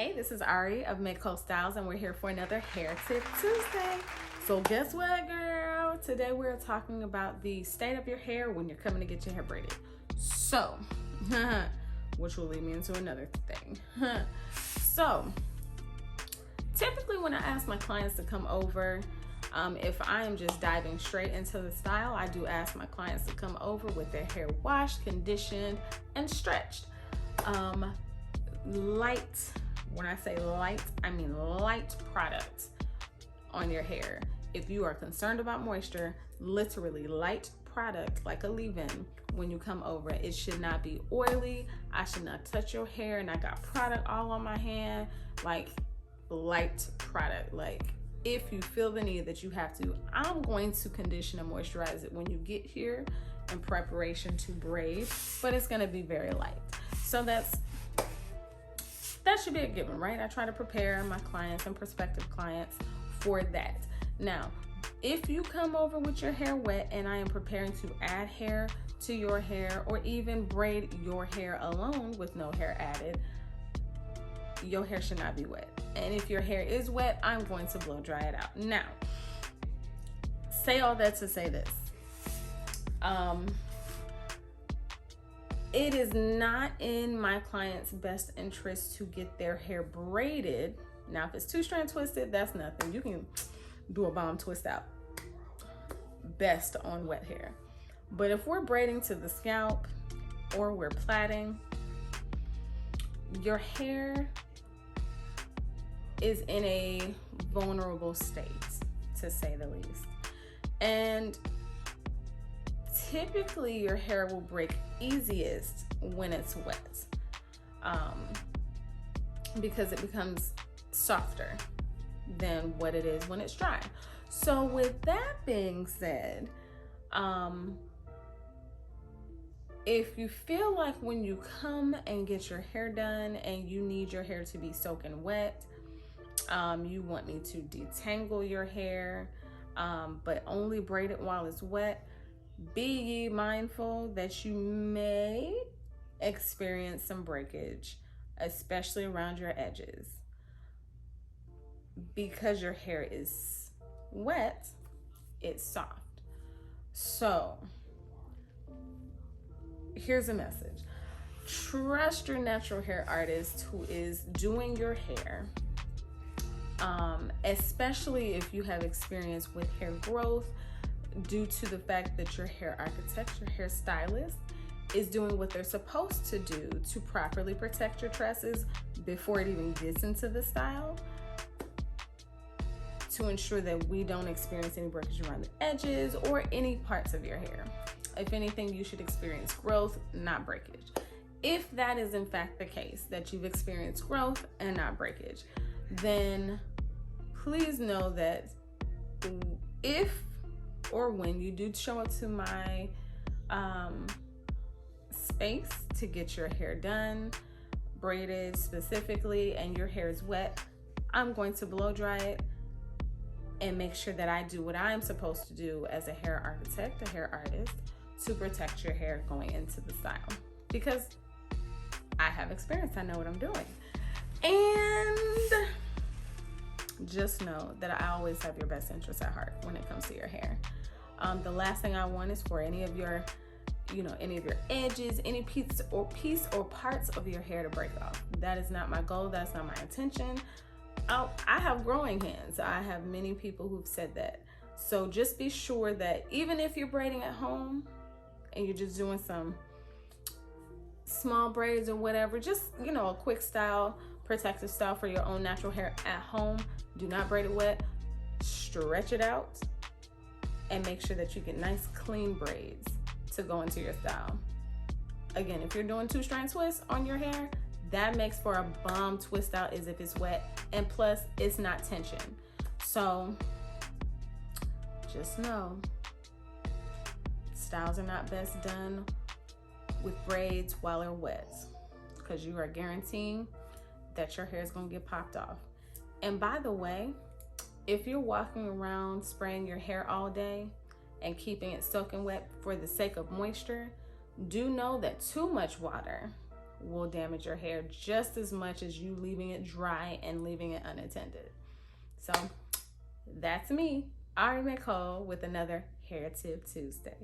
Hey, this is Aari of Midco Styles, and we're here for another Hair Tip Tuesday. So guess what, girl? Today we're talking about the state of your hair when you're coming to get your hair braided. So, which will lead me into another thing. So, typically when I ask my clients to come over, if I am just diving straight into the style, I do ask my clients to come over with their hair washed, conditioned, and stretched. Light, when I say light, I mean light products on your hair. If you are concerned about moisture, literally light product like a leave-in when you come over. It should not be oily. I should not touch your hair and I got product all on my hand. Like light product. Like if you feel the need that you have to, I'm going to condition and moisturize it when you get here in preparation to braid, but it's gonna be very light. So that should be a given, right? I try to prepare my clients and prospective clients for that. Now, if you come over with your hair wet and I am preparing to add hair to your hair or even braid your hair alone with no hair added, your hair should not be wet. And if your hair is wet, I'm going to blow dry it out. Now, say all that to say this. It is not in my client's best interest to get their hair braided. Now, if it's 2-strand twisted, that's nothing. You can do a bomb twist out. Best on wet hair. But if we're braiding to the scalp or we're plaiting, your hair is in a vulnerable state, to say the least. And typically your hair will break easiest when it's wet, because it becomes softer than what it is when it's dry. So with that being said, if you feel like when you come and get your hair done and you need your hair to be soaking wet, you want me to detangle your hair, but only braid it while it's wet, be ye mindful that you may experience some breakage, especially around your edges. Because your hair is wet, it's soft. So, here's a message. Trust your natural hair artist who is doing your hair, especially if you have experience with hair growth, due to the fact that your hair architect, your hair stylist, is doing what they're supposed to do to properly protect your tresses before it even gets into the style, to ensure that we don't experience any breakage around the edges or any parts of your hair. If anything, you should experience growth, not breakage. If that is in fact the case, that you've experienced growth and not breakage, then please know that if or when you do show up to my space to get your hair done, braided specifically, and your hair is wet, I'm going to blow dry it and make sure that I do what I'm supposed to do as a hair architect, a hair artist, to protect your hair going into the style. Because I have experience, I know what I'm doing. And just know that I always have your best interests at heart when it comes to your hair. The last thing I want is for any of your, any of your edges, any piece or parts of your hair to break off. That is not my goal. That's not my intention. I have growing hands. I have many people who've said that. So just be sure that even if you're braiding at home and you're just doing some small braids or whatever, just, a quick style, protective style for your own natural hair at home, do not braid it wet, stretch it out, and make sure that you get nice clean braids to go into your style. Again, if you're doing 2-strand twists on your hair, that makes for a bomb twist out as if it's wet, and plus it's not tension. So just know, styles are not best done with braids while they're wet, because you are guaranteeing that your hair is going to get popped off. And by the way, if you're walking around spraying your hair all day and keeping it soaking wet for the sake of moisture, do know that too much water will damage your hair just as much as you leaving it dry and leaving it unattended. So that's me, Aari with another Hair Tip Tuesday.